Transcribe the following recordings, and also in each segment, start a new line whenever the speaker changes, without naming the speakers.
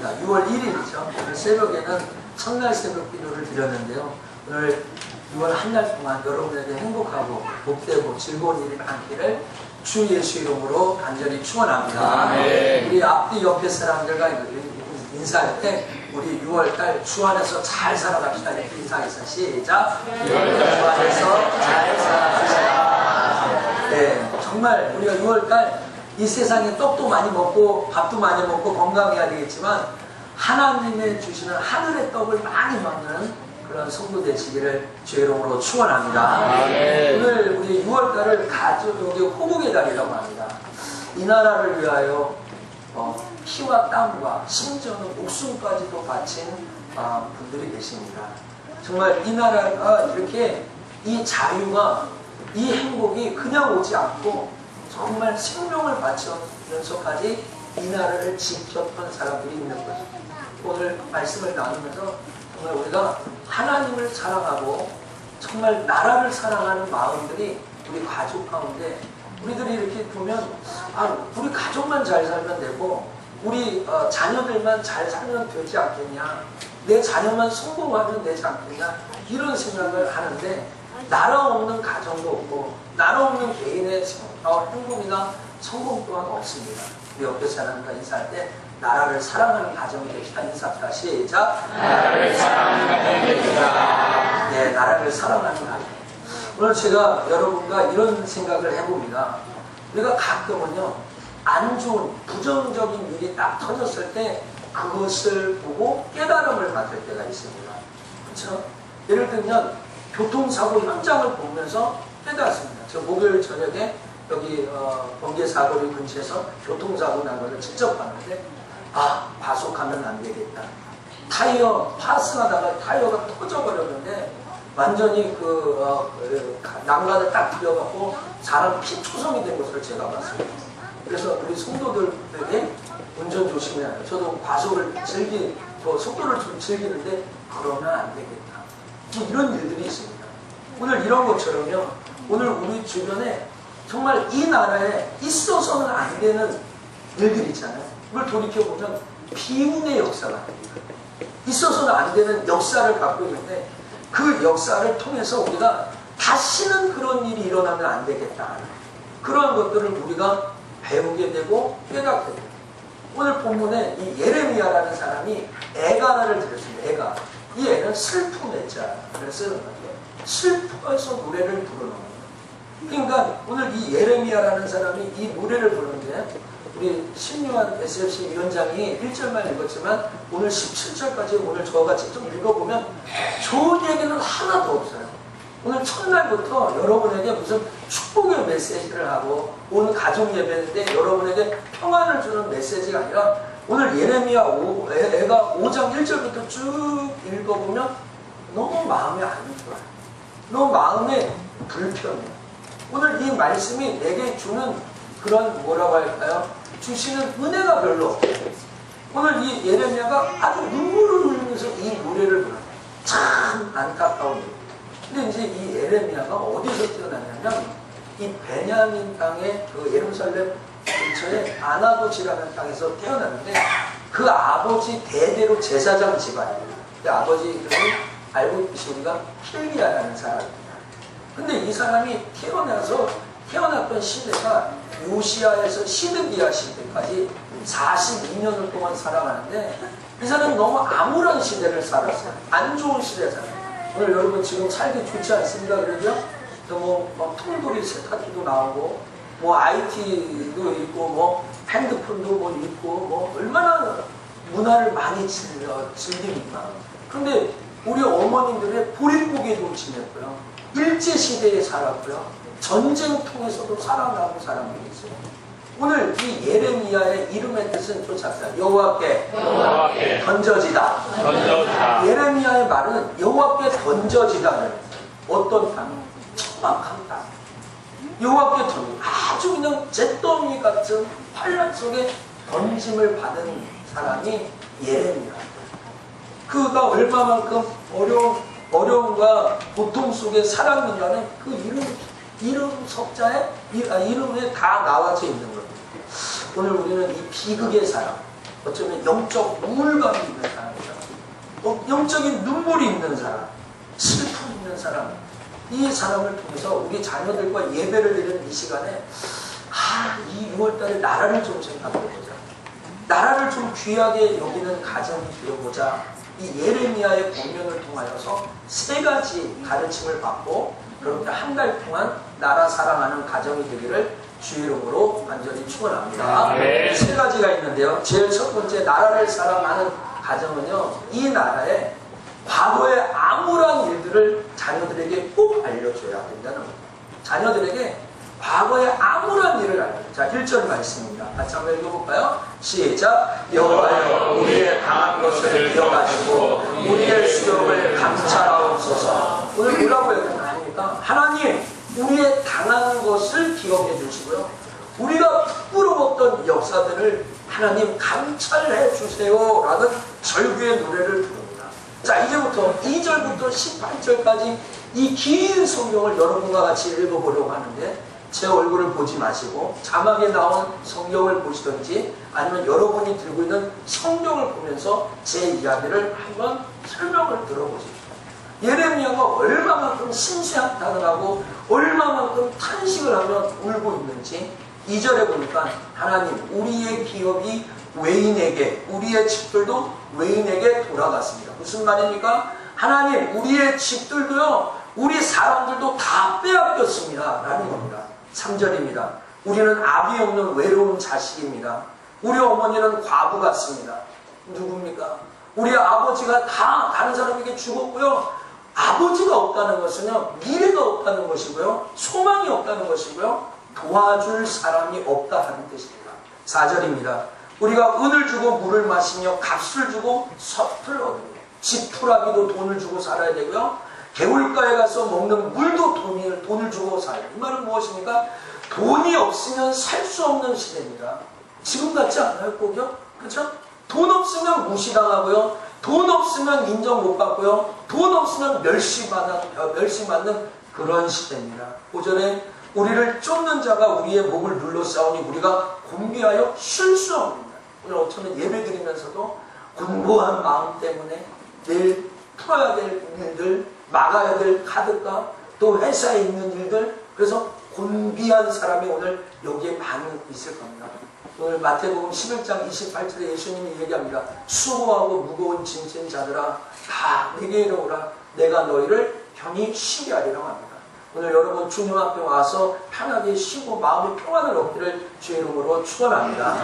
축원합니다. 6월 1일이죠. 오늘 새벽에는 첫날 새벽 기도를 드렸는데요. 오늘 6월 한 달 동안 여러분에게 행복하고 복되고 즐거운 일이 많기를 주 예수 이름으로 간절히 축원합니다. 우리 앞뒤 옆에 사람들과 인사할 때 우리 6월달 주 안에서 잘 살아갑시다. 이렇게 인사해서 시작. 주 안에서 잘 살아갑시다. 네, 정말 우리가 6월달 이 세상에 떡도 많이 먹고 밥도 많이 먹고 건강해야 되겠지만 하나님의 주시는 하늘의 떡을 많이 먹는 그런 성도 되시기를 주의 이름으로 축원합니다. 오늘 우리 6월달을 가족의 호국의 달이라고 합니다. 이 나라를 위하여 피와 땀과 심지어는 목숨까지도 바친 분들이 계십니다. 정말 이 나라가 이렇게 이 자유가 이 행복이 그냥 오지 않고 정말 생명을 바치면서까지 이 나라를 지켰던 사람들이 있는 것입니다. 오늘 말씀을 나누면서 정말 우리가 하나님을 사랑하고 정말 나라를 사랑하는 마음들이 우리 가족 가운데 우리들이 이렇게 보면 우리 가족만 잘 살면 되고 우리 자녀들만 잘 살면 되지 않겠냐, 내 자녀만 성공하면 되지 않겠냐, 이런 생각을 하는데 나라 없는 가정도 없고 나라 없는 개인의 행복이나 성공 또한 없습니다. 우리 옆에 사람과 인사할 때 나라를 사랑하는 가정이 되시다. 인사합시다. 시작. 나라를 사랑하는 가정이 되시다. 네, 나라를 사랑하는 가정. 오늘 제가 여러분과 이런 생각을 해봅니다. 우리가 가끔은요, 안 좋은 부정적인 일이 딱 터졌을 때 그것을 보고 깨달음을 받을 때가 있습니다. 그렇죠? 예를 들면 교통사고 현장을 보면서 깨달았습니다. 저 목요일 저녁에 여기 번개사거리 근처에서 교통사고 난 것을 직접 봤는데 과속하면 안 되겠다. 타이어 파스하다가 타이어가 터져버렸는데 완전히 난간을 딱 들여갖고 사람 피초성이 된 것을 제가 봤습니다. 그래서 우리 성도들에게 운전 조심해야 해요. 저도 과속을 속도를 좀 즐기는데 그러면 안 되겠다. 이런 일들이 있습니다. 오늘 이런 것처럼요, 오늘 우리 주변에 정말 이 나라에 있어서는 안 되는 일들이 있잖아요. 이걸 돌이켜보면 비운의 역사가 있어서는 안 되는 역사를 갖고 있는데 그 역사를 통해서 우리가 다시는 그런 일이 일어나면 안 되겠다. 그런 것들을 우리가 배우게 되고 깨닫게 됩니다. 오늘 본문에 이 예레미야라는 사람이 애가를 들었습니다. 애가. 이 애는 슬픔의 자를 쓰는 거죠. 슬퍼서 노래를 부르는 거예요. 그러니까 오늘 이 예레미야라는 사람이 이 노래를 부르는데 우리 신유한 SFC 위원장이 1절만 읽었지만 오늘 17절까지 오늘 저가 직접 읽어보면 좋은 얘기는 하나도 없어요. 오늘 첫날부터 여러분에게 무슨 축복의 메시지를 하고 오늘 가족 예배인데 여러분에게 평안을 주는 메시지가 아니라 오늘 예레미야 애가 5장 1절부터 쭉 읽어보면 너무 마음이 안 좋아요. 너무 마음이 불편해요. 오늘 이 말씀이 내게 주는 그런 뭐라고 할까요? 주시는 은혜가 별로 없어요. 오늘 이 예레미야가 아주 눈물을 흘리면서 이 노래를 불러요. 참 안타까운 일. 근데 이제 이 예레미야가 어디서 태어났냐면 이 베냐민 땅의 그 예루살렘 근처에 아나도시라는 땅에서 태어났는데 그 아버지 대대로 제사장 집안입니다. 그 아버지 이름이 알고 있듯이 우리가 힐기야라는 사람입니다. 근데 이 사람이 태어났던 시대가 요시야에서 시드기야 시대까지 42년을 동안 살아가는데 이 사람은 너무 암울한 시대를 살았어요. 안 좋은 시대잖아요. 오늘 여러분 지금 살기 좋지 않습니까? 그러죠? 뭐 통돌이 세탁기도 나오고 뭐 IT도 있고 뭐 핸드폰도 뭐 있고 뭐 얼마나 문화를 많이 즐깁니까? 그런데 우리 어머님들의 보릿고개도 지냈고요. 일제시대에 살았고요. 전쟁통에서도 살아나온 사람들이 있어요. 오늘 이 예레미야의 이름의 뜻은 쫓았어요. 여호와께 던져지다. 예레미야의 말은 여호와께 던져지다는 어떤 땅? 척박한 땅. 여호와께 아주 그냥 잿더미 같은 환란 속에 던짐을 받은 사람이 예레미야. 그가 얼마만큼 어려움과 고통 속에 살았는가는 그 이름 석자에 이름에 다 나와져 있는 겁니다. 오늘 우리는 이 비극의 사람, 어쩌면 영적 우울감이 있는 사람이다. 영적인 눈물이 있는 사람, 슬픔이 있는 사람, 이 사람을 통해서 우리 자녀들과 예배를 드리는 이 시간에 이 6월달에 나라를 좀 생각해보자. 나라를 좀 귀하게 여기는 가정이 되어보자. 이 예레미야의 권면을 통하여서 3가지 가르침을 받고 그렇게 한 달 동안 나라 사랑하는 가정이 되기를 주의 이름으로 간절히 축원합니다. 3가지가 있는데요. 제일 첫 번째, 나라를 사랑하는 가정은요, 이 나라에 과거의 암울한 일들을 자녀들에게 꼭 알려줘야 된다는 겁니다. 자녀들에게 과거의 암울한 일을 알려줘요. 자, 1절 말씀입니다. 같이 한번 읽어볼까요? 시작. 여호와여, 우리의 당한 것을 기억하시고 우리의 수욕을 감찰하옵소서. 오늘 뭐라고 해야 되나요? 하나님, 우리의 당한 것을 기억해 주시고요, 우리가 부끄러웠던 역사들을 하나님 감찰해 주세요 라는 절규의 노래를 부릅니다. 자, 이제부터 2절부터 18절까지 이 긴 성경을 여러분과 같이 읽어보려고 하는데, 제 얼굴을 보지 마시고 자막에 나온 성경을 보시든지 아니면 여러분이 들고 있는 성경을 보면서 제 이야기를 한번 설명을 들어보십시오. 예레미야가 얼마만큼 심세한탄을 하고 얼마만큼 탄식을 하며 울고 있는지 2절에 보니까 하나님, 우리의 기업이 외인에게, 우리의 집들도 외인에게 돌아갔습니다. 무슨 말입니까? 하나님, 우리의 집들도요, 우리 사람들도 다 빼앗겼습니다 라는 겁니다. 3절입니다. 우리는 아비 없는 외로운 자식입니다. 우리 어머니는 과부 같습니다. 누굽니까? 우리 아버지가 다 다른 사람에게 죽었고요, 아버지가 없다는 것은요, 미래가 없다는 것이고요, 소망이 없다는 것이고요, 도와줄 사람이 없다 하는 뜻입니다. 4절입니다. 우리가 은을 주고 물을 마시며 값을 주고 섭을 얻으며, 지푸라기도 돈을 주고 살아야 되고요, 개울가에 가서 먹는 물도 돈을 주고 살아야 돼요. 이 말은 무엇입니까? 돈이 없으면 살 수 없는 시대입니다. 지금 같지 않아요, 꼭요? 그렇죠? 돈 없으면 무시당하고요, 돈 없으면 인정 못 받고요, 돈 없으면 멸시받는 그런 시대입니다. 5절에 우리를 쫓는 자가 우리의 목을 눌러 싸우니 우리가 곤비하여 쉴 수 없습니다. 오늘 어쩌면 예배 드리면서도 곤고한 마음 때문에 내일 풀어야 될 일들, 막아야 될 카드가, 또 회사에 있는 일들, 그래서 곤비한 사람이 오늘 여기에 많이 있을 겁니다. 오늘 마태복음 11장 28절에 예수님이 얘기합니다. 수고하고 무거운 짐진 자들아, 다 내게 이르오라, 내가 너희를 편히 쉬게 하리라고 합니다. 오늘 여러분 주님 앞에 와서 편하게 쉬고 마음의 평안을 얻기를 주의 이름으로 축원합니다.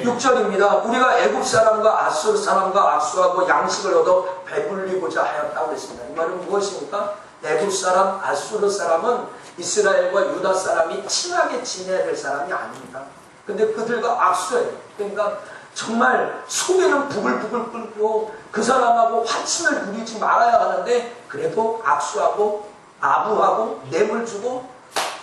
6절입니다. 우리가 애굽 사람과 아수르 사람과 악수하고 양식을 얻어 배불리고자 하였다고 했습니다. 이 말은 무엇입니까? 애굽 사람, 아수르 사람은 이스라엘과 유다 사람이 친하게 지내야 될 사람이 아닙니다. 근데 그들과 악수해요. 그러니까 정말 속에는 부글부글 끓고 그 사람하고 화친을 누리지 말아야 하는데, 그래도 악수하고 아부하고 뇌물 주고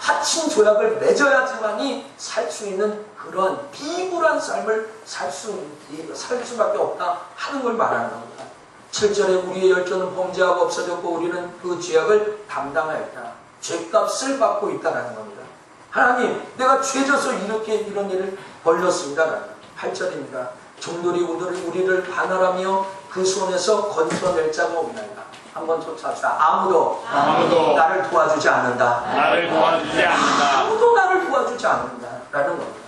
하친 조약을 맺어야지만이 살 수 있는 그런 비굴한 삶을 살 수밖에 없다 하는 걸 말하는 겁니다. 7절에 우리의 열조는 범죄하고 없어졌고 우리는 그 죄악을 담당하였다. 죄값을 받고 있다는 겁니다. 하나님, 내가 죄져서 이런 일을 벌렸습니다. 8절입니다. 종들이 우리를 반하라며 그 손에서 건져낼 자가 없나이다. 한번 쫓아합시다. 아무도 나를 도와주지 않는다. 아무도 나를 도와주지 않는다 라는 겁니다.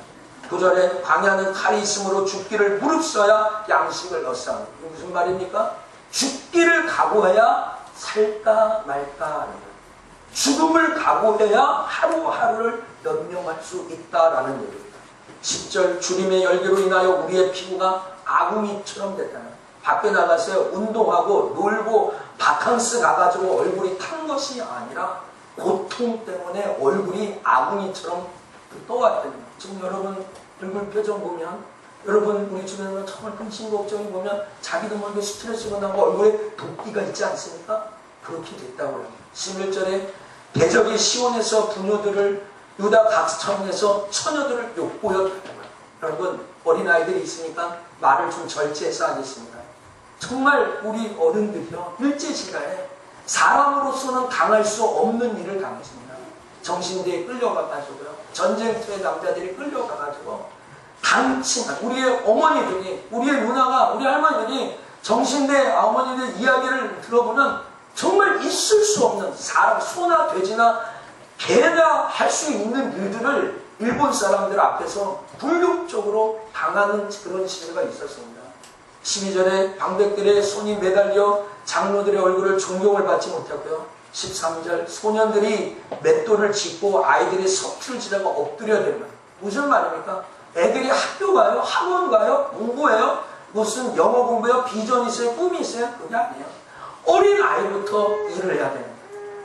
9절에 광야는 칼이 있으므로 죽기를 무릅써야 양식을 얻사오니, 무슨 말입니까? 죽기를 각오해야 살까 말까 하는 거예요. 죽음을 각오해야 하루하루를 연명할 수 있다라는 얘기입니다. 10절 주림의 열기로 인하여 우리의 피부가 아궁이처럼 됐다는, 밖에 나가서 운동하고 놀고 바캉스 가가지고 얼굴이 탄 것이 아니라 고통 때문에 얼굴이 아궁이처럼 떠왔다는 거예요. 지금 여러분 얼굴 표정 보면, 여러분 우리 주변에 정말 근심 걱정이 보면 자기도 모르게 스트레스가 나고 얼굴에 도끼가 있지 않습니까? 그렇게 됐다고요. 11절에 대적이 시온에서 부녀들을, 유다 각청에서 처녀들을 욕보였다고요. 여러분 어린아이들이 있으니까 말을 좀 절제해서 하겠습니다. 정말 우리 어른들이요, 일제시간에 사람으로서는 당할 수 없는 일을 당했습니다. 정신대에 끌려가가지고요, 전쟁터에 남자들이 끌려가가지고 강친한 우리의 어머니들이, 우리의 누나가, 우리 할머니들이 정신대 어머니들 이야기를 들어보면 정말 있을 수 없는 사람, 소나 돼지나 개나 할 수 있는 일들을 일본 사람들 앞에서 굴욕적으로 당하는 그런 시대가 있었습니다. 12절에 방백들의 손이 매달려 장로들의 얼굴을 존경을 받지 못했고요. 13절 소년들이 맷돌을 짚고 아이들이 석줄 지다가 엎드려야 됩니다. 무슨 말입니까? 애들이 학교 가요? 학원 가요? 공부해요? 무슨 영어 공부해요? 비전이 있어요? 꿈이 있어요? 그게 아니에요. 어린 아이부터 일을 해야 됩니다.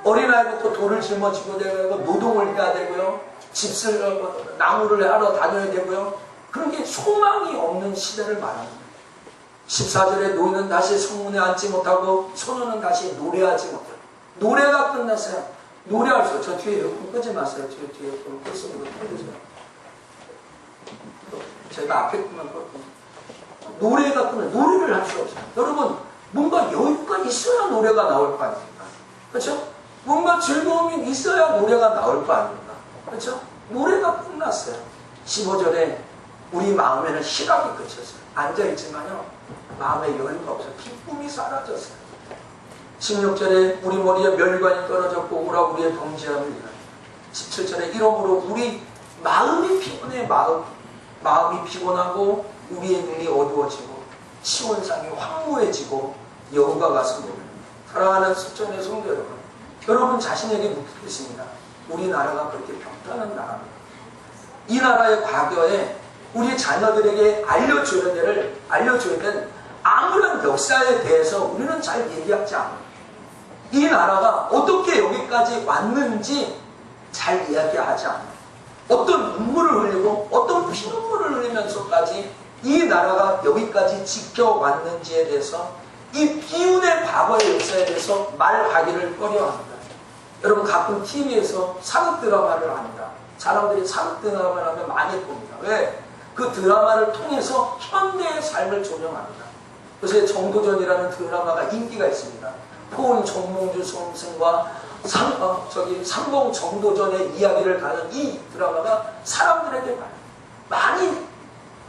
어린 아이부터 돌을 짊어지고 되고 노동을 해야 되고요. 집을 나무를 하러 다녀야 되고요. 그런 게 소망이 없는 시대를 말합니다. 14절에 노인은 다시 성문에 앉지 못하고 소년은 다시 노래하지 못해요. 노래가 끝났어요. 노래할 수, 저 뒤에 에어컨 끄지 마세요. 뒤에 에어컨 끄시는 거 끄세요. 제가 앞에 끄면 껐거든요. 노래가 끝나면 노래를 할 수 없어요. 여러분, 뭔가 여유가 있어야 노래가 나올 거 아닙니까? 그렇죠? 뭔가 즐거움이 있어야 노래가 나올 거 아닙니까? 그렇죠? 노래가 끝났어요. 15절에 우리 마음에는 희락이 그쳤어요. 앉아있지만요, 마음에 여유가 없어요. 기쁨이 사라졌어요. 16절에 우리 머리에 멸관이 떨어졌고 우라 우리의 범죄함을 일어나. 17절에 이러므로 우리 마음이 피곤해. 마음이 피곤하고 우리의 눈이 어두워지고 시온상이 황무해지고 여호가 가서 모릅니다. 사랑하는 수천의 성도 여러분, 여러분 자신에게 묻겠습니다. 우리나라가 그렇게 평탄한 나라입니다. 이 나라의 과거에 우리 자녀들에게 알려줘야 될 아무런 역사에 대해서 우리는 잘 얘기하지 않아요. 이 나라가 어떻게 여기까지 왔는지 잘 이야기하지 않아요. 어떤 눈물을 흘리고 어떤 피눈물을 흘리면서까지 이 나라가 여기까지 지켜왔는지에 대해서 이 비운의 과거의 역사에 대해서 말하기를 꺼려합니다. 여러분 가끔 TV에서 사극 드라마를 합니다. 사람들이 사극 드라마를 하면 많이 봅니다. 왜? 그 드라마를 통해서 현대의 삶을 조명합니다. 요새 정도전이라는 드라마가 인기가 있습니다. 포은 정몽주 선생과 상봉 정도전의 이야기를 다룬 이 드라마가 사람들에게 많이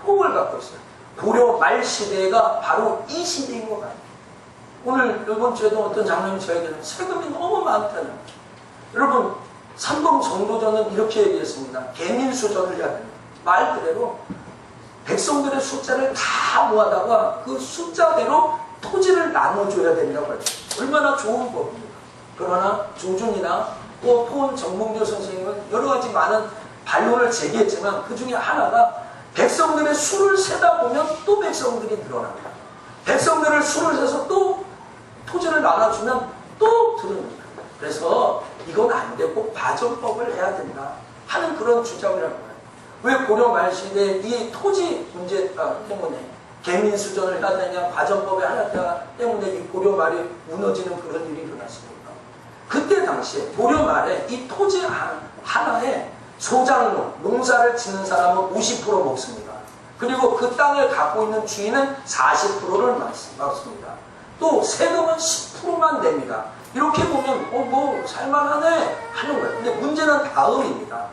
호응을 갖고 있어요. 고려 말 시대가 바로 이 시대인 것 같아요. 오늘 이번 주에도 어떤 장로님이 저에게는 세금이 너무 많다는, 여러분 상봉 정도전은 이렇게 얘기했습니다. 개민수전을 해야 됩니다. 말 그대로 백성들의 숫자를 다 모아다가 그 숫자대로 토지를 나눠줘야 된다고 해요. 얼마나 좋은 법입니까? 그러나 조준이나 또 포은 정몽주 선생님은 여러 가지 많은 반론을 제기했지만 그 중에 하나가 백성들의 수를 세다 보면 또 백성들이 늘어납니다. 백성들을 수를 세서 또 토지를 나눠주면 또 들어옵니다. 그래서 이건 안 되고 과정법을 해야 된다 하는 그런 주장이라는 거예요. 왜 고려 말시대 이 토지 문제 때문에 개민수전을 해야 되냐, 과정법을 하냐 때문에 이 고려 말이 무너지는 그런 일이 일어났습니다. 그때 당시에 고려 말에 이 토지 하나에 소장농, 농사를 짓는 사람은 50% 먹습니다. 그리고 그 땅을 갖고 있는 주인은 40%를 받습니다. 또 세금은 10%만 냅니다. 이렇게 보면 뭐 살만하네 하는 거예요. 근데 문제는 다음입니다.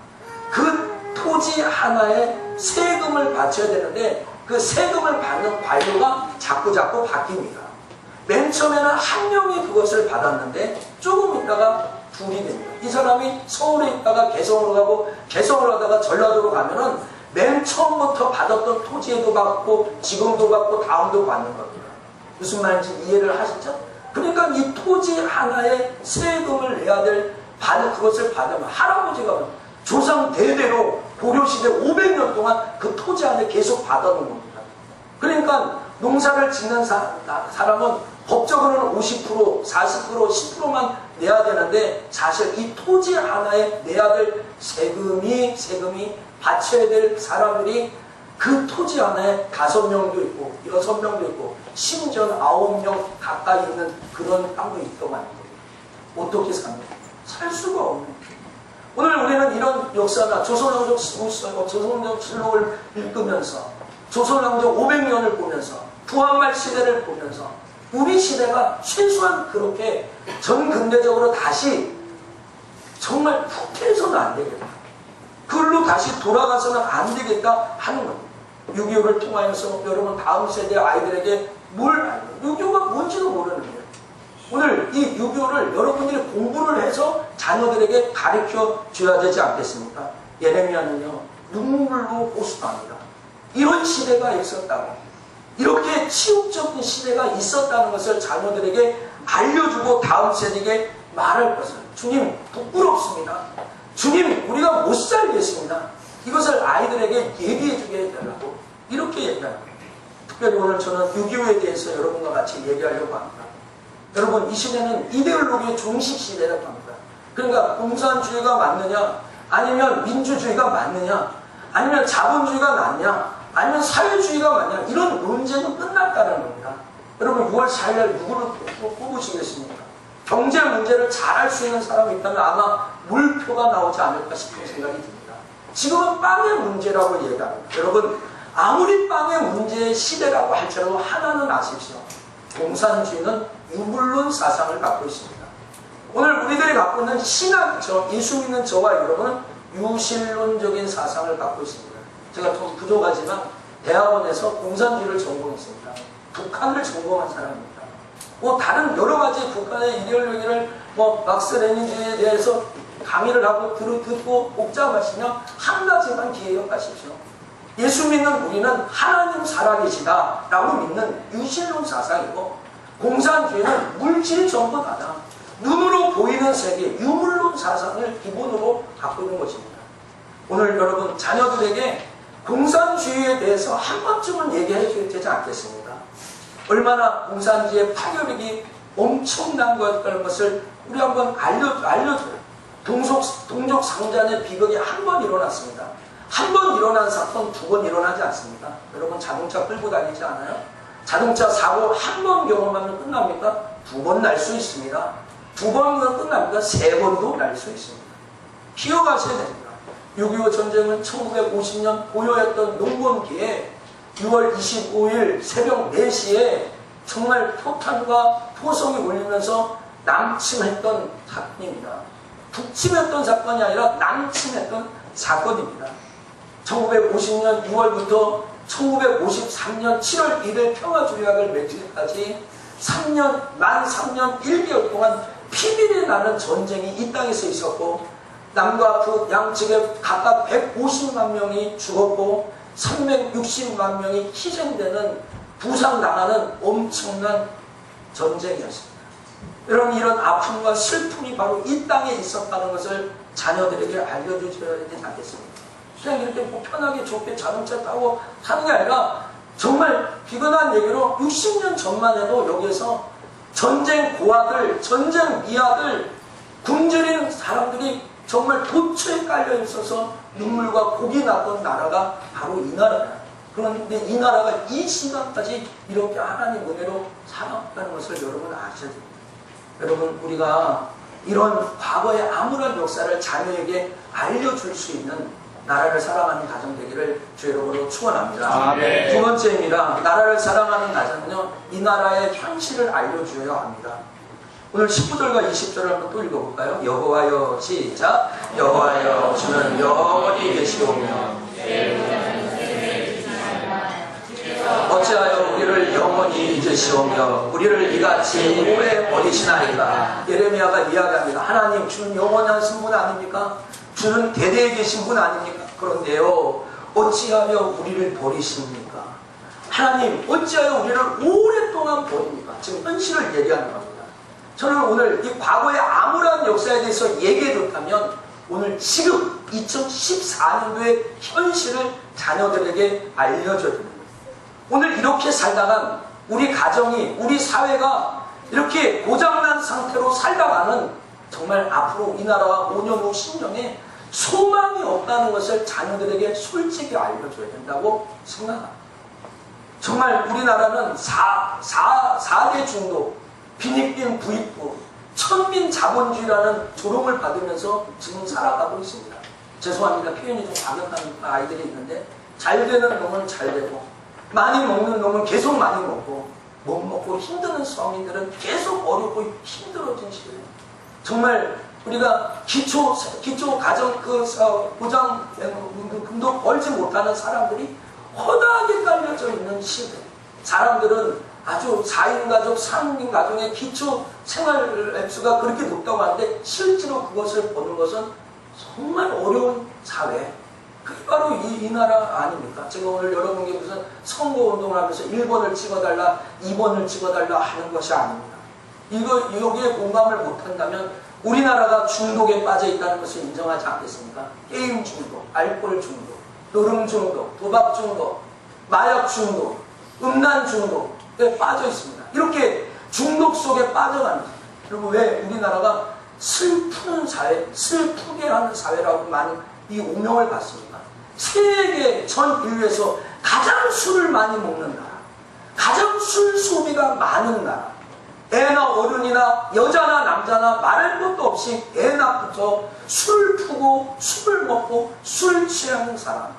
그 토지 하나에 세금을 바쳐야 되는데 그 세금을 받는 관료가 자꾸 바뀝니다. 맨 처음에는 한 명이 그것을 받았는데 조금 있다가 둘이 됩니다. 이 사람이 서울에 있다가 개성으로 가고 개성으로 가다가 전라도로 가면은 맨 처음부터 받았던 토지에도 받고 지금도 받고 다음도 받는 겁니다. 무슨 말인지 이해를 하시죠? 그러니까 이 토지 하나에 세금을 내야 될 그것을 받으면 할아버지가 조상 대대로 고려시대 500년 동안 그 토지 안에 계속 받아놓은 겁니다. 그러니까 농사를 짓는 사람은 법적으로는 50%, 40%, 10%만 내야 되는데 사실 이 토지 하나에 내야 될 세금이 바쳐야 될 사람들이 그 토지 하나에 5명도 있고 6명도 있고 심지어 9명 가까이 있는 그런 땅도 있다고 하는 겁니다. 어떻게 삽니까? 살 수가 없는 거예요. 오늘 우리는 이런 역사나 조선왕조 실록을 읽으면서 조선왕조 500년을 보면서 부한말 시대를 보면서 우리 시대가 최소한 그렇게 전 근대적으로 다시 정말 후퇴해서는 안 되겠다. 그걸로 다시 돌아가서는 안 되겠다 하는 겁니다. 6.25를 통하여서 여러분 다음 세대 아이들에게 뭘 알고 6.25가 뭔지도 모르는 거예요. 오늘 이 6.25를 여러분들이 공부를 해서 자녀들에게 가르쳐 줘야 되지 않겠습니까? 예레미야는요 눈물로 호소합니다. 이런 시대가 있었다고, 이렇게 치욕적인 시대가 있었다는 것을 자녀들에게 알려주고 다음 세대에게 말할 것을, 주님 부끄럽습니다, 주님 우리가 못 살겠습니다, 이것을 아이들에게 얘기해 주게 해달라고 이렇게 얘기합니다. 특별히 오늘 저는 6.25에 대해서 여러분과 같이 얘기하려고 합니다. 여러분 이 시대는 이데올로기의 종식 시대라고 합니다. 그러니까 공산주의가 맞느냐, 아니면 민주주의가 맞느냐, 아니면 자본주의가 맞냐, 아니면 사회주의가 맞냐, 이런 논쟁은 끝났다는 겁니다. 여러분 6월 4일날 누구를 뽑으시겠습니까? 경제 문제를 잘할 수 있는 사람이 있다면 아마 물표가 나오지 않을까 싶은 생각이 듭니다. 지금은 빵의 문제라고 얘기합니다. 여러분 아무리 빵의 문제의 시대라고 할지라도 하나는 아십시오. 공산주의는 유물론 사상을 갖고 있습니다. 오늘 우리들이 갖고 있는 신앙, 예수 믿는 저와 여러분은 유실론적인 사상을 갖고 있습니다. 제가 좀 부족하지만 대학원에서 공산주의를 전공했습니다. 북한을 전공한 사람입니다. 다른 여러 가지 북한의 이데올로기를 막스 레닌주의에 대해서 강의를 하고 듣고 복잡하시냐 한 가지만 기억하십시오. 예수 믿는 우리는 하나님 살아계시다 라고 믿는 유실론 사상이고, 공산주의는 물질이 전부 다다, 눈으로 보이는 세계, 유물론 사상을 기본으로 갖고 있는 것입니다. 오늘 여러분 자녀들에게 공산주의에 대해서 한 번쯤은 얘기해 줘야 되지 않겠습니까? 얼마나 공산주의의 파괴력이 엄청난 것을 우리 한번 알려줘요. 동족 상잔의 비극이 한 번 일어났습니다. 한 번 일어난 사건 두 번 일어나지 않습니까? 여러분 자동차 끌고 다니지 않아요? 자동차 사고 한 번 경험하면 끝납니까? 두 번 날 수 있습니다. 두 번은 끝납니까? 세 번도 날 수 있습니다. 기억하셔야 됩니다. 6.25 전쟁은 1950년 고요했던 농번기에 6월 25일 새벽 4시에 정말 포탄과 포성이 울리면서 남침했던 사건입니다. 북침했던 사건이 아니라 남침했던 사건입니다. 1950년 6월부터 1953년 7월 1일 평화조약을 맺기까지 만 3년 1개월 동안 피비린내 나는 전쟁이 이 땅에서 있었고, 남과 북 양측에 각각 150만 명이 죽었고 360만 명이 희생되는, 부상당하는 엄청난 전쟁이었습니다. 여러분 이런 아픔과 슬픔이 바로 이 땅에 있었다는 것을 자녀들에게 알려주셔야 되지 않겠습니까? 그냥 이렇게 편하게 좋게 자동차 타고 사는 게 아니라 정말 비근한 얘기로 60년 전만 해도 여기에서 전쟁 고아들, 전쟁 미아들, 굶주린 사람들이 정말 도처에 깔려 있어서 눈물과 곡이 났던 나라가 바로 이 나라예요. 그런데 이 나라가 이 시간까지 이렇게 하나님 은혜로 살아왔다는 것을 여러분 아셔야 됩니다. 여러분 우리가 이런 과거의 암울한 역사를 자녀에게 알려줄 수 있는 나라를 사랑하는 가정 되기를 주 여러분으로 축원합니다. 두 번째입니다. 나라를 사랑하는 가정은요, 이 나라의 현실을 알려주어야 합니다. 오늘 19절과 20절을 한번 또 읽어볼까요? 여호와여, 시작. 여호와여, 주는 영원히 계시오며 어찌하여 우리를 영원히 잊으시오며 우리를 이같이 오래 버리시나이까. 예레미야가 이야기합니다. 하나님, 주는 영원히 하신 분 아닙니까? 주는 대대에 계신 분 아닙니까? 그런데요, 어찌하여 우리를 버리십니까? 하나님, 어찌하여 우리를 오랫동안 버립니까? 지금 현실을 얘기하는 겁니다. 저는 오늘 이 과거의 암울한 역사에 대해서 얘기해 줬다면, 오늘 지금 2014년도의 현실을 자녀들에게 알려줘야 됩니다. 오늘 이렇게 살다간 우리 가정이, 우리 사회가 이렇게 고장난 상태로 살다가는 정말 앞으로 이 나라와 5년 후 10년에 소망이 없다는 것을 자녀들에게 솔직히 알려줘야 된다고 생각합니다. 정말 우리나라는 4대 중독, 빈익빈 부익부, 천민 자본주의라는 조롱을 받으면서 지금 살아가고 있습니다. 죄송합니다. 표현이 좀 과격한 아이들이 있는데, 잘 되는 놈은 잘 되고 많이 먹는 놈은 계속 많이 먹고, 못 먹고 힘드는 서민들은 계속 어렵고 힘들어진 시대예요. 정말 우리가 기초 가정 보장금도 벌지 못하는 사람들이 허다하게 깔려져 있는 시대. 사람들은 아주 4인 가족, 3인 가정의 기초 생활 횟수가 그렇게 높다고 하는데 실제로 그것을 보는 것은 정말 어려운 사회. 그게 바로 이 나라 아닙니까? 제가 오늘 여러분께 무슨 선거운동을 하면서 1번을 찍어달라, 2번을 찍어달라 하는 것이 아닙니다. 여기에 공감을 못한다면 우리나라가 중독에 빠져 있다는 것을 인정하지 않겠습니까? 게임 중독, 알코올 중독, 노름 중독, 도박 중독, 마약 중독, 음란 중독에 빠져 있습니다. 이렇게 중독 속에 빠져가는 거예요. 그리고 왜 우리나라가 슬프는 사회, 슬프게 하는 사회라고 많은 이 오명을 받습니다. 세계 전 인류에서 가장 술을 많이 먹는 나라, 가장 술 소비가 많은 나라, 애나 어른이나 여자나 남자나 말할 것도 없이 애나부터 술 푸고 술을 먹고 술 취하는 사람.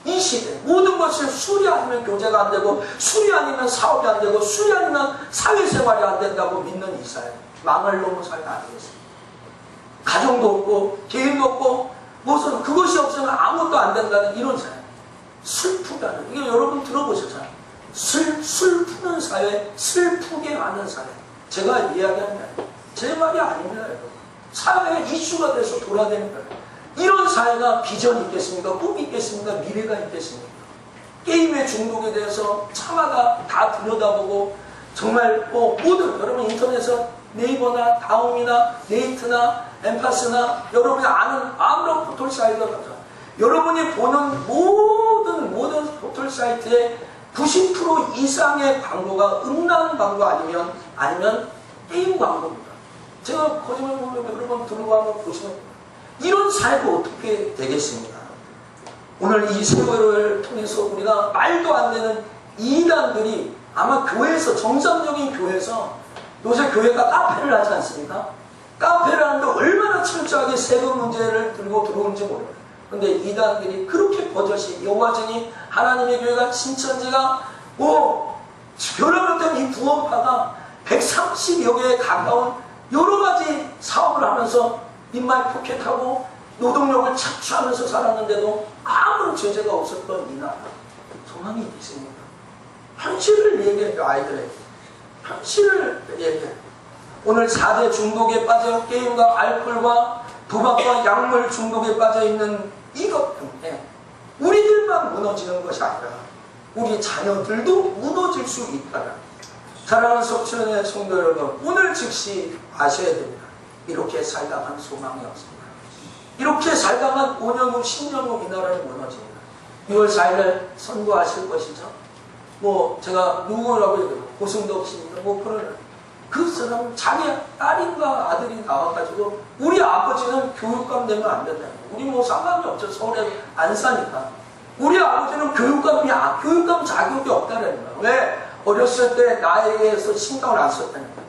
이 시대 모든 것이 술이 아니면 교제가 안 되고 술이 아니면 사업이 안 되고 술이 아니면 사회생활이 안 된다고 믿는 이 사회. 망할 놈의 사회 아니겠습니까? 가정도 없고 개인도 없고 무슨 그것이 없으면 아무것도 안 된다는 이런 사회. 슬프다는 이게 여러분 들어보셨잖아요. 슬프는 사회, 슬프게 하는 사회. 제가 이야기하는 제 말이 아닙니다, 여러분. 사회의 이슈가 돼서 돌아다니는 거예요. 이런 사회가 비전이 있겠습니까? 꿈이 있겠습니까? 미래가 있겠습니까? 게임의 중독에 대해서 차마다 다 들여다보고 정말 모든 여러분 인터넷에서 네이버나 다음이나 네이트나 엠파스나 여러분이 아는 아무런 포털 사이트가 가죠. 여러분이 보는 모든 포털 사이트의 90% 이상의 광고가 음란 광고 아니면 게임 광고입니다. 제가 거짓말 모르고 여러 번 들어가 한번 보시면 이런 사회가 어떻게 되겠습니까? 오늘 이 세월을 통해서 우리가 말도 안 되는 이단들이 아마 교회에서 정상적인 교회에서 요새 교회가 카페를 하지 않습니까? 카페를 하는데 얼마나 철저하게 세금 문제를 들고 들어오는지 모르겠어요. 근데 이단들이 그렇게 버젓이 여호와쟁이 하나님의 교회가 신천지가 별로 이 구원파가 130여 개에 가까운 여러 가지 사업을 하면서 인마이 포켓하고 노동력을 착취하면서 살았는데도 아무런 제재가 없었던 이 나라. 소망이 있습니까? 현실을 얘기해요. 아이들에게 현실을 얘기해요. 오늘 4대 중독에 빠져 게임과 알코올과 도박과 약물 중독에 빠져 있는 이것 때문에 우리들만 무너지는 것이 아니라 우리 자녀들도 무너질 수 있다는 사랑하는 석천의 성도 여러분, 오늘 즉시 아셔야 됩니다. 이렇게 살다간 소망이 없습니다. 이렇게 살다간 5년 후 10년 후 이 나라는 무너집니다. 6월 4일날 선거하실 것이죠. 제가 누구라고 얘기해요. 고승덕 씨입니다. 그런 그 사람은 자기 딸인가 아들이 나와가지고 우리 아버지는 교육감 되면 안 된다. 우리 상관이 없죠. 서울에 안 사니까. 우리 아버지는 교육감 자격이 없다는 거야. 왜? 어렸을 때 나에게서 신경을 안 썼다니까.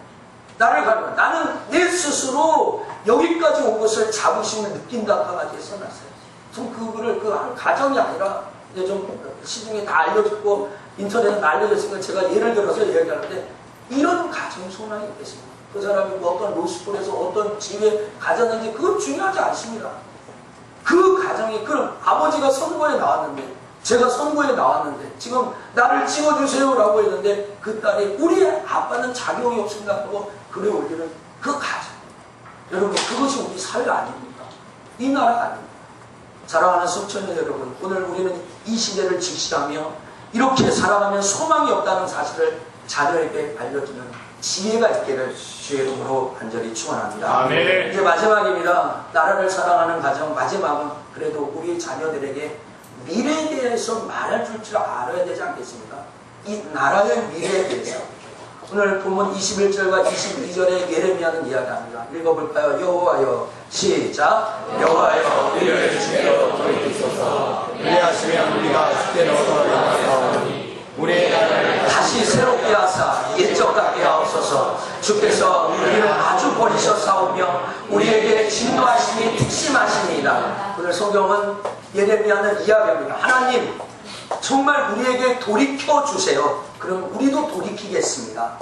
나를 가르쳐. 나는 내 스스로 여기까지 온 것을 자부심을 느낀다까지 써놨어요. 전 그거를 한 가정이 아니라 이제 좀 시중에 다 알려졌고 인터넷에 알려졌으니까 제가 예를 들어서 얘기하는데 이런 가정 소망이 있겠습니까? 그 사람이 어떤 로스쿨에서 어떤 지위에 가졌는지 그건 중요하지 않습니다. 그 가정이 그럼 아버지가 선거에 나왔는데 제가 선거에 나왔는데 지금 나를 찍어주세요 라고 했는데 그 딸이 우리 아빠는 자격이 없습니다 하고 글에 올리는 그 가정. 여러분 그것이 우리 사회 아닙니까? 이 나라 아닙니까? 사랑하는 석천여 여러분, 오늘 우리는 이 시대를 직시하며 이렇게 살아가면 소망이 없다는 사실을 자녀에게 알려주는 지혜가 있기를 주의 이름으로 간절히 축원합니다.
아멘.
이제 마지막입니다. 나라를 사랑하는 가정 마지막은 그래도 우리 자녀들에게 미래에 대해서 말해줄 줄 알아야 되지 않겠습니까? 이 나라의 미래에 대해서 오늘 본문 21절과 22절에 예레미야는 이야기합니다. 읽어볼까요? 여호와여 시작. 여호와여 우리를 주께로 돌이키소서. 그리하시면 우리가 주께로서 나아가오니 우리의 나라를 다시 새롭게 하사 옛적 같게 하옵소서. 주께서 우리를 아주 버리셨사오며 우리에게 진노하심이 특심하십니다. 오늘 성경은 예레미야는 이야기합니다. 하나님 정말 우리에게 돌이켜 주세요. 그럼 우리도 돌이키겠습니다.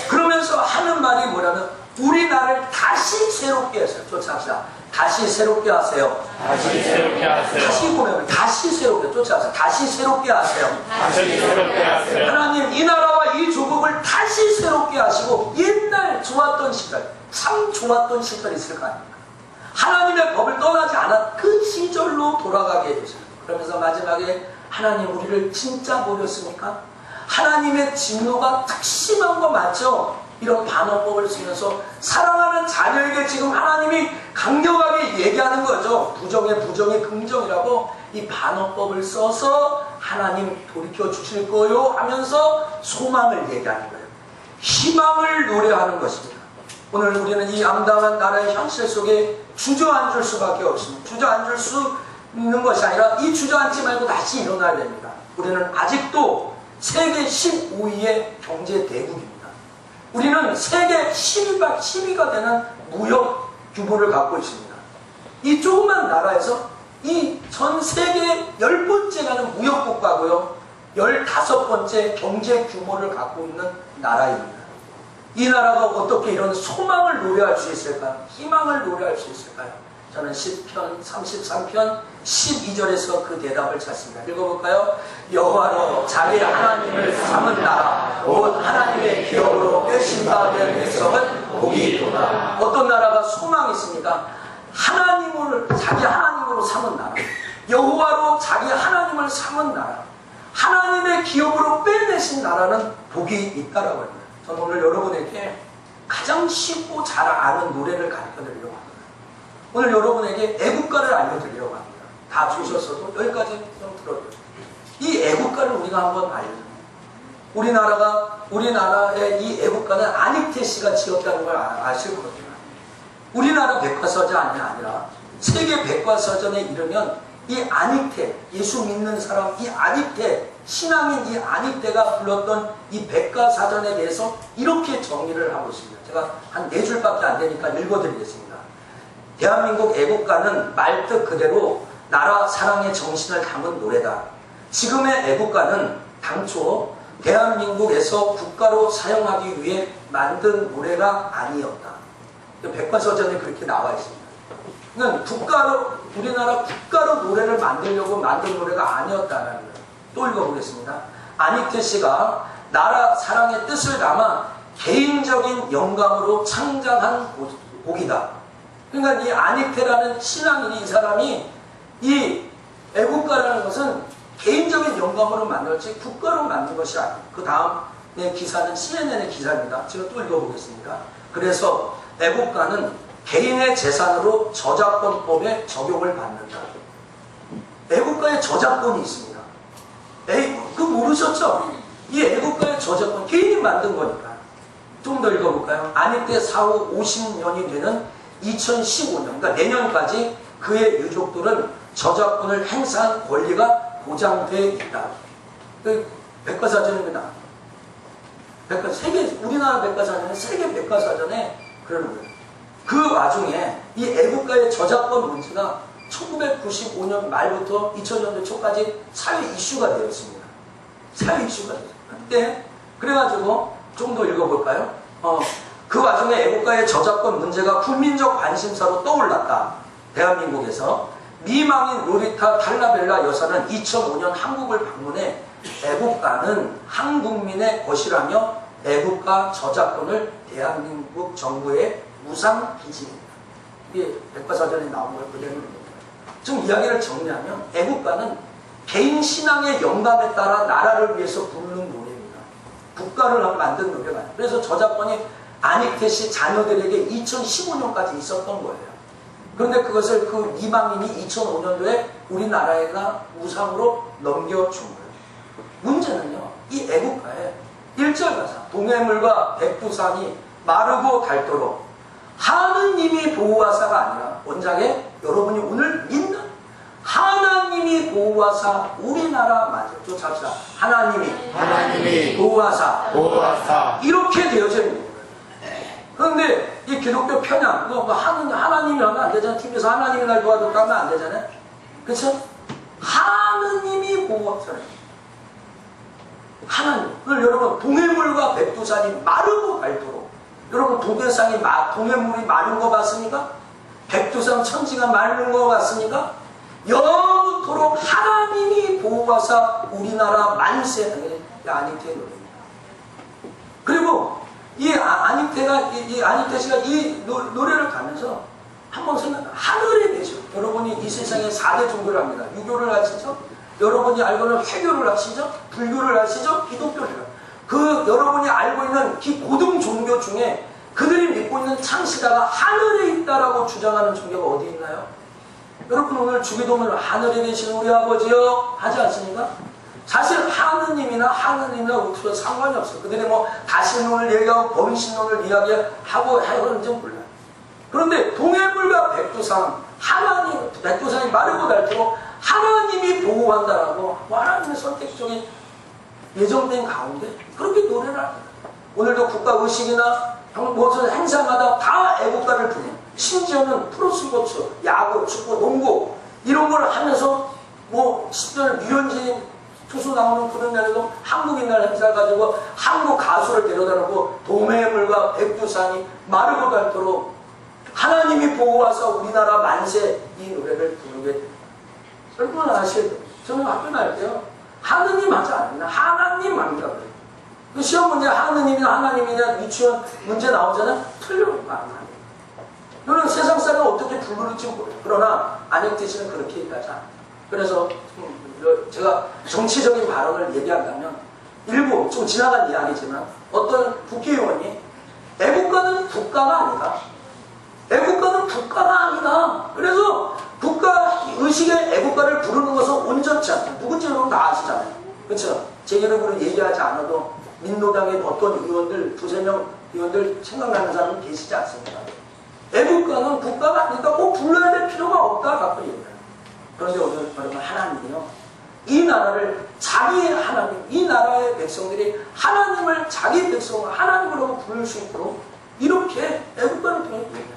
그러면서 하는 말이 뭐냐면 우리 나라를 다시 새롭게 해서 쫓아갑시다. 다시 새롭게 하세요.
다시 새롭게 하세요.
다시 보내면 다시 새롭게 쫓아가세요. 다시 새롭게 하세요.
다시 새롭게 하세요.
하나님 이 나라와 이 조국을 다시 새롭게 하시고 옛날 좋았던 시절, 참 좋았던 시절이 있을 거 아닙니까? 하나님의 법을 떠나지 않았 그 시절로 돌아가게 해주세요. 그러면서 마지막에 하나님 우리를 진짜 버렸습니까? 하나님의 진노가 특심한 거 맞죠? 이런 반어법을 쓰면서 사랑하는 자녀에게 지금 하나님이 강력하게 얘기하는 거죠. 부정의 부정이 긍정이라고 이 반어법을 써서 하나님 돌이켜 주실 거요 하면서 소망을 얘기하는 거예요. 희망을 노래하는 것입니다. 오늘 우리는 이 암담한 나라의 현실 속에 주저앉을 수밖에 없습니다. 주저앉을 수 있는 것이 아니라 이 주저앉지 말고 다시 일어나야 됩니다. 우리는 아직도 세계 15위의 경제 대국입니다. 우리는 세계 10위가 되는 무역 규모를 갖고 있습니다. 이 조그만 나라에서 이 전 세계 10번째 가는 무역 국가고요. 15번째 경제 규모를 갖고 있는 나라입니다. 이 나라가 어떻게 이런 소망을 노래할 수 있을까요? 희망을 노래할 수 있을까요? 저는 10편 33편 12절에서 그 대답을 찾습니다. 읽어볼까요? 여호와로 자기 하나님을 삼은 나라 곧 하나님의 기업으로 꿰신다는 백성은 복이 있도다. 어떤 나라가 소망이 있습니까? 하나님을 자기 하나님으로 삼은 나라, 여호와로 자기 하나님을 삼은 나라, 하나님의 기업으로 빼내신 나라는 복이 있다라고 합니다. 저는 오늘 여러분에게 가장 쉽고 잘 아는 노래를 가르쳐드리려고 합니다. 오늘 여러분에게 애국가를 알려드리려고 합니다. 다 주셨어도 여기까지 좀 들어줘요. 이 애국가를 우리가 한번 알려줘요. 우리나라의 이 애국가는 안익태 씨가 지었다는 걸 아실 겁니다. 우리나라 백과사전이 아니라 세계 백과사전에 이르면 이 안익태, 예수 믿는 사람, 이 안익태, 신앙인 이 안익태가 불렀던 이 백과사전에 대해서 이렇게 정의를 하고 있습니다. 제가 한 4줄밖에 안 되니까 읽어드리겠습니다. 대한민국 애국가는 말뜻 그대로 나라 사랑의 정신을 담은 노래다. 지금의 애국가는 당초 대한민국에서 국가로 사용하기 위해 만든 노래가 아니었다. 백과사전에 그렇게 나와 있습니다. 그러니까 우리나라 국가로 노래를 만들려고 만든 노래가 아니었다는 거예요. 또 읽어보겠습니다. 안익태 씨가 나라 사랑의 뜻을 담아 개인적인 영감으로 창작한 곡이다. 그러니까 이 안익태라는 신앙인이 이 사람이 이 애국가라는 것은 개인적인 영감으로 만들었지 국가로 만든 것이 아니에요. 그 다음의 기사는 CNN의 기사입니다. 제가 또 읽어보겠습니다. 그래서 애국가는 개인의 재산으로 저작권법에 적용을 받는다. 애국가에 저작권이 있습니다. 그거 모르셨죠? 이 애국가의 저작권 개인이 만든 거니까. 좀 더 읽어볼까요? 안익태 사후 50년이 되는 2015년, 그러니까 내년까지 그의 유족들은 저작권을 행사한 권리가 보장되어 있다. 백과사전입니다. 우리나라 백과사전은 세계 백과사전에 그러는 거예요. 그 와중에 이 애국가의 저작권 문제가 1995년 말부터 2000년대 초까지 사회 이슈가 되었습니다. 사회 이슈가 되었습니다. 그때 그래가지고 좀 더 읽어볼까요? 그 와중에 애국가의 저작권 문제가 국민적 관심사로 떠올랐다. 대한민국에서 미망인 로리타 탈라벨라 여사는 2005년 한국을 방문해 애국가는 한 국민의 것이라며 애국가 저작권을 대한민국 정부에 무상 기증입니다. 이게 백과사전에 나온 걸 그대로 읽는 거예요. 지금 이야기를 정리하면 애국가는 개인 신앙의 영감에 따라 나라를 위해서 부르는 노래입니다. 국가를 만든 노래가 아니에요. 그래서 저작권이 안익태 씨 자녀들에게 2015년까지 있었던 거예요. 그런데 그것을 그 미망인이 2005년도에 우리나라에가 무상으로 넘겨준 거예요. 문제는요, 이 애국가에 1절 가사, 동해물과 백두산이 마르고 닳도록 하느님이 보호하사가 아니라 원작에 여러분이 오늘 믿는 하나님이 보호하사 우리나라 맞아요. 쫓아갑시다. 하나님이 보호하사 이렇게 되어져 있는 거예요. 그런데 이 기독교 편향, 하나님이 하면 안 되잖아요. TV에서 하나님이 날 도와줬다 하면 안 되잖아요. 그렇죠? 하느님이 보호하잖아요. 하나님. 오늘 여러분 동해물과 백두산이 마르고 닳도록, 여러분 동해물이 마른 거 봤습니까? 백두산 천지가 맑은 것 같습니까? 영원토록 하나님이 보호하사 우리나라 만세. 안익태의 노래입니다. 그리고 이 안익태 씨가 이 노래를 가면서 한번 하늘에 계셔. 여러분이 이 세상에 4대 종교를 합니다. 유교를 아시죠? 여러분이 알고는 회교를 아시죠? 불교를 아시죠? 기독교를 해요. 그 여러분이 알고 있는 이 고등 종교 중에 그들이 믿고 있는 창시자가 하늘에 있다라고 주장하는 종교가 어디 있나요? 여러분 오늘 주기도문을 하늘에 계신 우리 아버지요 하지 않습니까? 사실 하느님이나 우주와 상관이 없어요. 그들이 뭐 다신론을 얘기하고 범신론을 이야기하고 하는지 몰라요. 그런데 동해물과 백두산이 마르고 닳도록 하나님이 보호한다라고 하나님의 선택적인 예정된 가운데 그렇게 노래를 합니다. 오늘도 국가의식이나 무슨 행사마다 다 애국가를 부르는, 심지어는 프로스포츠, 야구, 축구, 농구 이런 걸 하면서 뭐 10년 류현진 투수 나오는 그런 날에도 한국인 날 행사를 가지고 한국 가수를 데려다 놓고 동해물과 백두산이 마르고 닳도록 하나님이 보호하사 우리나라 만세 이 노래를 부르게 됩니다. 여러분 아셔야 돼요. 저는 학교 다닐 때요. 하느님 하지 않습니다. 하나님 합니다. 그 시험 문제 하나님이냐 유치원 문제 나오잖아요. 틀려요. 너는 세상 사람을 어떻게 부르는지 몰라요. 그러나 안익태 씨는 그렇게 얘기하지 않아요. 그래서 제가 정치적인 발언을 얘기한다면 일부 좀 지나간 이야기지만 어떤 국회의원이 애국가는 국가가 아니다. 애국가는 국가가 아니다. 그래서 국가의식의 애국가를 부르는 것은 온전치 않다. 누군지 여러분 다 아시잖아요. 그렇죠? 제 이름으로 얘기하지 않아도 민노당의 어떤 의원들, 2~3명 의원들 생각나는 사람은 계시지 않습니까? 애국가는 국가가 아니니까 꼭 불러야 될 필요가 없다. 갖고 얘기해요. 그런데 오늘 여러분 하나님이요. 이 나라를 자기의 하나님, 이 나라의 백성들이 하나님을 자기 백성을 하나님으로 부를 수 있도록 이렇게 애국가를 통해 얘기합니다.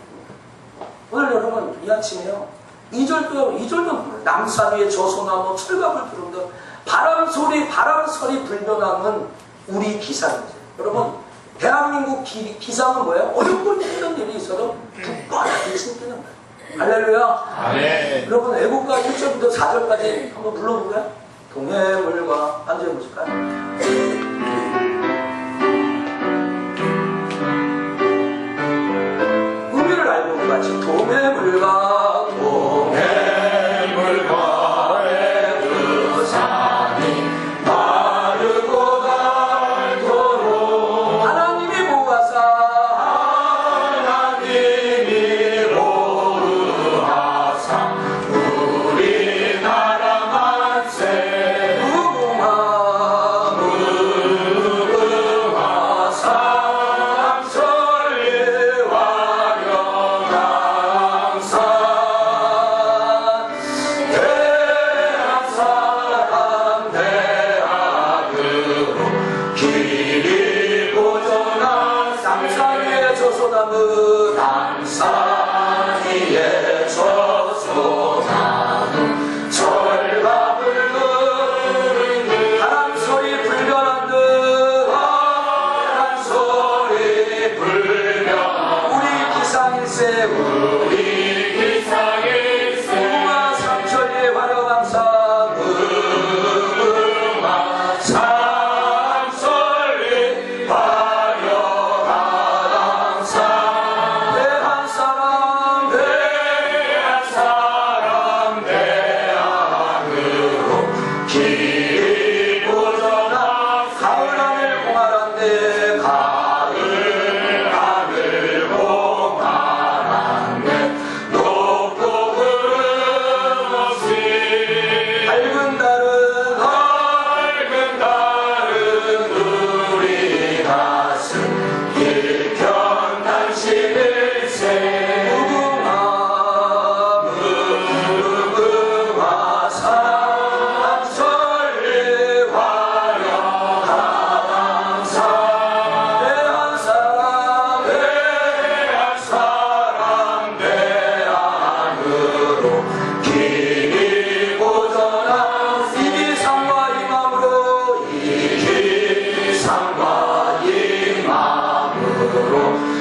오늘 여러분 이 아침에요. 2절도 남산 위에 저소나무 철갑을 부른다. 바람소리 불변함은 우리 기상이죠. 여러분 대한민국 기상은 뭐예요? 어렵고 힘든 일이 있어도 굳건히 힘쓰는 거예요. 할렐루야.
아멘.
여러분 애국가 1절부터 4절까지 한번 불러볼까요? 동해물과 앉아보실까요? 의미를 알고 같이 동해물과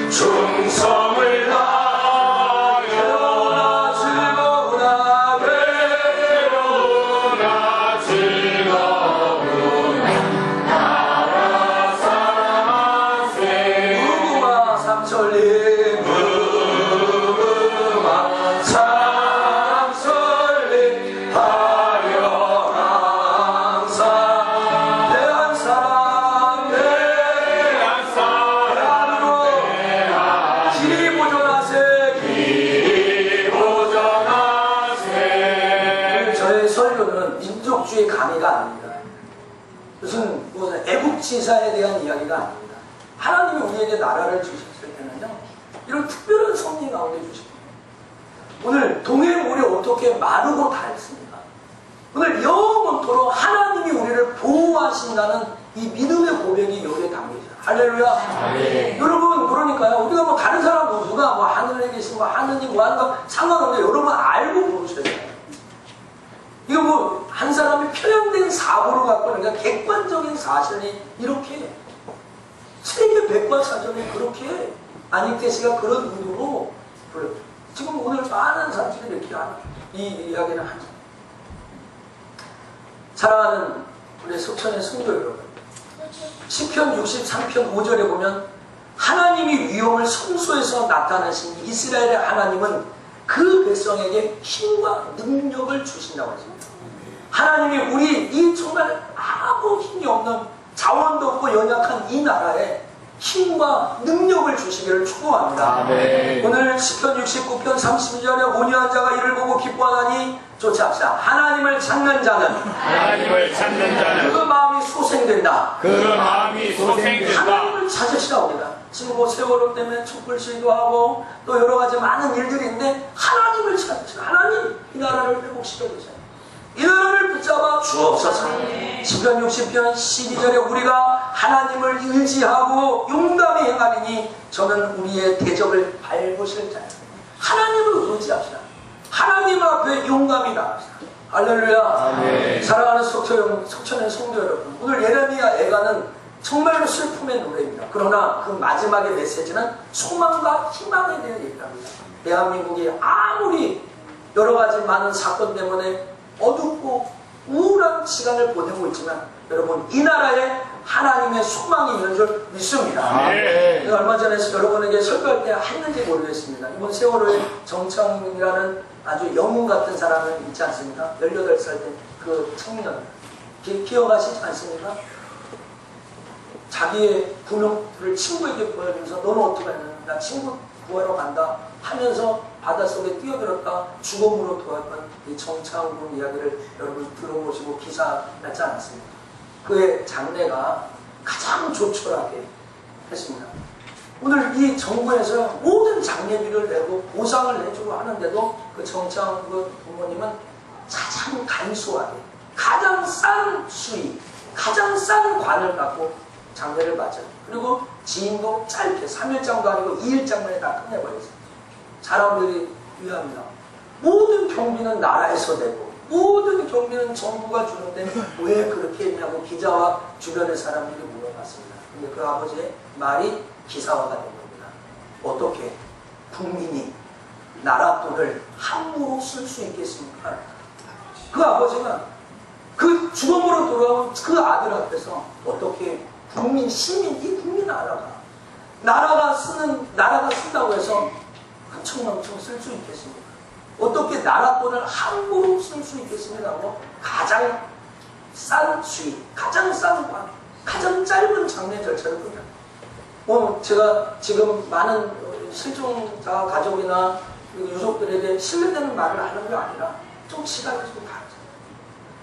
충성을 다하여 지사에 대한 이야기가 아닙니다. 하나님이 우리에게 나라를 주셨을 때는요, 이런 특별한 섭리 가운데 주십니다. 오늘 동해물이 어떻게 마르고 닳습니까? 오늘 영원토록 하나님이 우리를 보호하신다는 이 믿음의 고백이 여기에 담겨있어요. 할렐루야.
네.
여러분, 그러니까요, 우리가 뭐 다른 사람 누가 뭐 하늘에 계신 거 하느님 뭐 하는 거 상관없는데 여러분 알고 부르셔야 돼요. 이거 뭐 한 사람이 표현된 사고를 갖고 그러니까 객관적인 사실이 이렇게 세계 백과사전에 그렇게 안익태 씨가 그런 의도로 지금 오늘 많은 사람들이 이렇게 이 이야기를 하죠. 사랑하는 우리 속천의 성도 여러분, 시편 63편 5절에 보면 하나님이 위험을 성소에서 나타나신 이스라엘의 하나님은 그 백성에게 힘과 능력을 주신다고 하십니다. 하나님이 우리 이 정말 아무 힘이 없는 자원도 없고 연약한 이 나라에 힘과 능력을 주시기를 축복합니다.
아멘.
오늘 시편 69편 32절에 온유한 자가 이를 보고 기뻐하나니 조치합시다. 하나님을 찾는 자는 그 마음이 소생된다.
그 마음이 소생된다.
하나님을 찾으시라고 합니다. 지금 뭐 세월호 때문에 촛불 시위도 하고 또 여러 가지 많은 일들이 있는데 하나님을 찾으시라. 하나님 이 나라를 회복시켜 주세요. 이 나라를 붙잡아 주옵소서. 시편 60편 12절에 우리가 하나님을 의지하고 용감히 행하리니 저는 우리의 대적을 밟으실 자예요. 하나님을 의지합시다. 하나님 앞에 용감히 나갑시다. 할렐루야.
아멘.
사랑하는 속천의 성도 여러분, 오늘 예레미야 애가는 정말로 슬픔의 노래입니다. 그러나 그 마지막의 메시지는 소망과 희망에 대한 얘기합니다. 대한민국이 아무리 여러 가지 많은 사건 때문에 어둡고 우울한 시간을 보내고 있지만 여러분 이 나라에 하나님의 소망이 있는 줄 믿습니다.
네.
얼마 전에 여러분에게 설교할 때 했는지 모르겠습니다. 이번 세월호에 정창이라는 아주 영웅 같은 사람을 있지 않습니까? 18살 때 그 청년 기억하시지 않습니까? 자기의 구명을 친구에게 보여주면서 너는 어떻게 하냐? 나 친구 구하러 간다 하면서 바닷속에 뛰어들었다 죽음으로 도왔던 이 정창군 이야기를 여러분 들어보시고 기사 났지 않았습니까? 그의 장래가 가장 조촐하게 했습니다. 오늘 이 정부에서 모든 장례비를 내고 보상을 해주고 하는데도 그 정창군 부모님은 가장 간소하게 가장 싼 수익 가장 싼 관을 갖고 장례를 맞아요. 그리고 지인도 짧게 3일장도 아니고 2일장만에 다 끝내버렸어요. 사람들이 위합니다. 모든 경비는 나라에서 내고 모든 경비는 정부가 주는데 왜 그렇게 했냐고 기자와 주변의 사람들이 물어봤습니다. 근데 그 아버지의 말이 기사화가 된 겁니다. 어떻게 국민이 나라 돈을 함부로 쓸 수 있겠습니까? 그 아버지가 그 죽음으로 돌아온 그 아들 앞에서 어떻게 국민, 시민, 이 국민 나라가 쓴다고 해서 흥청망청 쓸 수 있겠습니까? 어떻게 나라 돈을 함부로 쓸 수 있겠습니까? 하고 가장 싼 수익, 가장 싼 관, 가장 짧은 장례 절차를 그냥 제가 지금 많은 실종자 가족이나 유족들에게 신뢰되는 말을 하는 게 아니라 좀 시간이 좀 다르죠.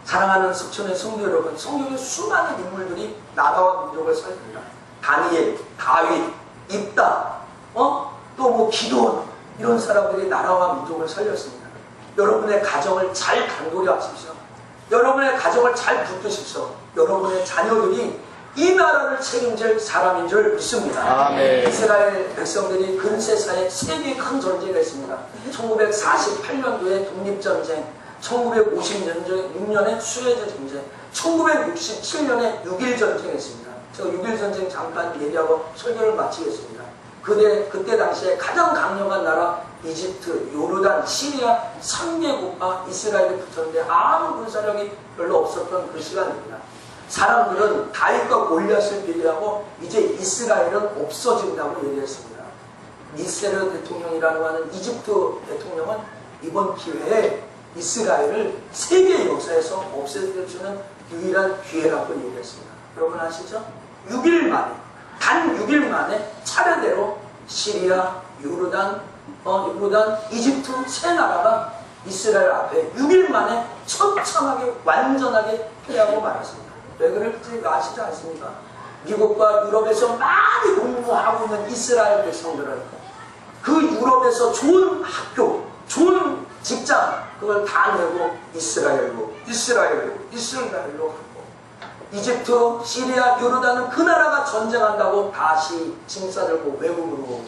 사랑하는 석천의 성도 여러분, 성경의 수많은 인물들이 나라와 민족을 살립니다. 다니엘, 다윗, 입다, 또 뭐 기도원 이런 사람들이 나라와 민족을 살렸습니다. 여러분의 가정을 잘 단골히 하십시오. 여러분의 가정을 잘 붙드십시오. 여러분의 자녀들이 이 나라를 책임질 사람인 줄 믿습니다.
아멘.
이스라엘 백성들이 근세사에 세 개의 큰 전쟁을 했습니다. 1948년도에 독립전쟁, 1956년에 수에즈 전쟁, 1967년에 6.1전쟁을 했습니다. 제가 6.1전쟁 잠깐 얘기하고 설교를 마치겠습니다. 그때 당시에 가장 강력한 나라 이집트, 요르단, 시리아 3개국과 이스라엘이 붙었는데 아무 군사력이 별로 없었던 그 시간입니다. 사람들은 다윗과 골리앗을 비교하고 이제 이스라엘은 없어진다고 얘기했습니다. 니세르 대통령이라고 하는 이집트 대통령은 이번 기회에 이스라엘을 세계 역사에서 없애주는 유일한 기회라고 얘기했습니다. 여러분 아시죠? 6일 만에, 단 6일 만에 차례대로 시리아, 요르단, 이집트 세 나라가 이스라엘 앞에 6일 만에 처참하게 완전하게 패하고 말았습니다. 왜 그럴지 아시지 않습니까? 미국과 유럽에서 많이 공부하고 있는 이스라엘 백성들은 그 유럽에서 좋은 학교, 좋은 직장 그걸 다 내고 이스라엘로 하고 이집트, 시리아, 요르단은 그 나라가 전쟁한다고 다시 짐 싸들고 외국으로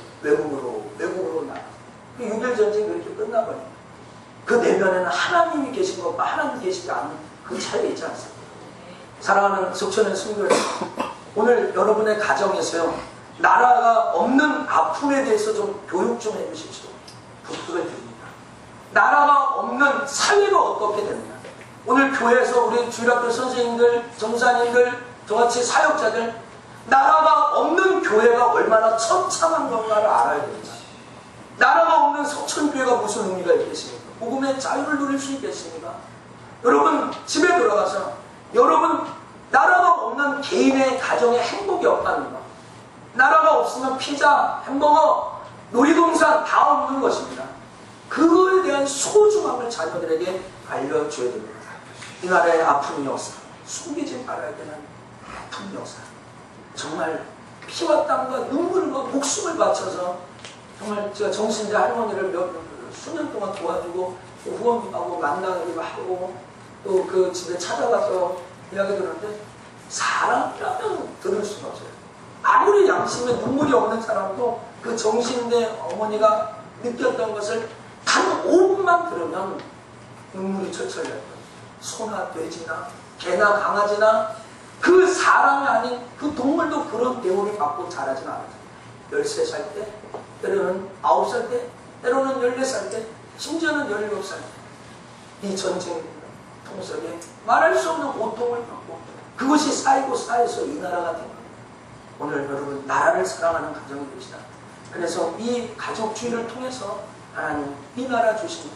나가. 6.1 전쟁이 그렇게 끝나버려요. 그 내면에는 하나님이 계신 것과 하나님이 계시지 않은 그 차이가 있지 않습니까? 사랑하는 속천의 성도들, 오늘 여러분의 가정에서요, 나라가 없는 아픔에 대해서 좀 교육 좀 해주십시오. 부탁을 드립니다. 나라가 없는 사회가 어떻게 됩니까? 오늘 교회에서 우리 주일학교 선생님들, 전사님들, 저같이 사역자들, 나라가 없는 교회가 얼마나 처참한 건가를 알아야 됩니다. 나라가 없는 석천교회가 무슨 의미가 있겠습니까? 복음의 자유를 누릴 수 있겠습니까? 여러분 집에 들어가서 여러분 나라가 없는 개인의 가정에 행복이 없답니다. 나라가 없으면 피자, 햄버거, 놀이동산 다 없는 것입니다. 그거에 대한 소중함을 자녀들에게 알려줘야 됩니다. 이 나라의 아픈 역사, 숨기지 말아야 되는 아픈 역사, 정말 피와 땀과 눈물과 목숨을 바쳐서 정말 제가 정신대 할머니를 수년 동안 도와주고 후원도 하고 만나기도 하고 또 그 집에 찾아가서 이야기 들었는데 사람이라면 들을 수가 없어요. 아무리 양심에 눈물이 없는 사람도 그 정신대 어머니가 느꼈던 것을 단 5분만 들으면 눈물이 철철 날 거예요. 소나 돼지나 개나 강아지나 그 사람이 아닌 그 동물도 그런 대우를 받고 자라진 않아요. 13살 때, 때로는 9살 때, 때로는 14살 때, 심지어는 17살 때. 이 전쟁 통속에 말할 수 없는 고통을 받고 그것이 쌓이고 쌓여서 이 나라가 된 겁니다. 오늘 여러분 나라를 사랑하는 가정이 됩시다. 그래서 이 가족주의를 통해서 하나님 이 나라 주신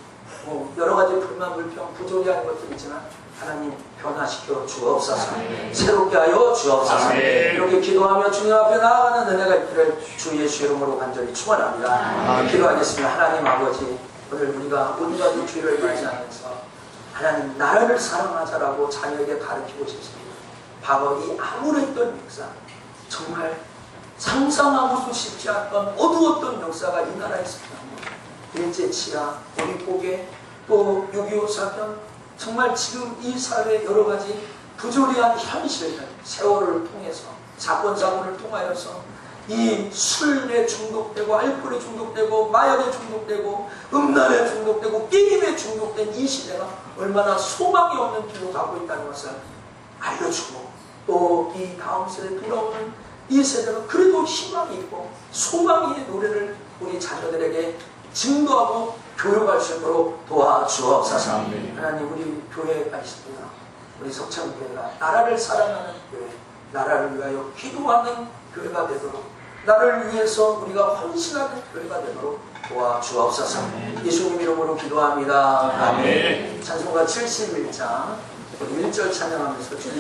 여러 가지 불만, 불평, 부조리한 것들이 있지만 하나님 변화시켜 주옵소서. 새롭게 하여 주옵소서. 이렇게 기도하며 주님 앞에 나아가는 은혜가 있기를 주 예수 이름으로 간절히 축원합니다. 기도하겠습니다. 하나님 아버지, 오늘 우리가 온가지 주일을 맞이하면서 하나님 나라를 사랑하자라고 자녀에게 가르치고 싶습니다. 과거 이 암울했던 역사, 정말 상상하고도 쉽지 않던 어두웠던 역사가 이 나라에 있습니다. 일제치하, 오리고개, 또 6.25 사건, 정말 지금 이 사회의 여러 가지 부조리한 현실들, 세월을 통해서, 사건, 사고를 통하여서 이 술에 중독되고, 알코올에 중독되고, 마약에 중독되고, 음란에 중독되고, 게임에 중독된 이 시대가 얼마나 소망이 없는 길로 가고 있다는 것을 알려주고, 또 이 다음 세대에 돌아오는 이 세대가 그래도 희망이 있고, 소망의 노래를 우리 자녀들에게 증거하고 교육할 수 있도록 도와주옵소서. 하나님 우리 교회가 있습니다. 우리 석천교회가 나라를 사랑하는 교회, 나라를 위하여 기도하는 교회가 되도록, 나를 위해서 우리가 헌신하는 교회가 되도록 도와주옵소서. 예수님 이름으로 기도합니다. 아멘. 찬송가 71장 1절 찬양하면서 주님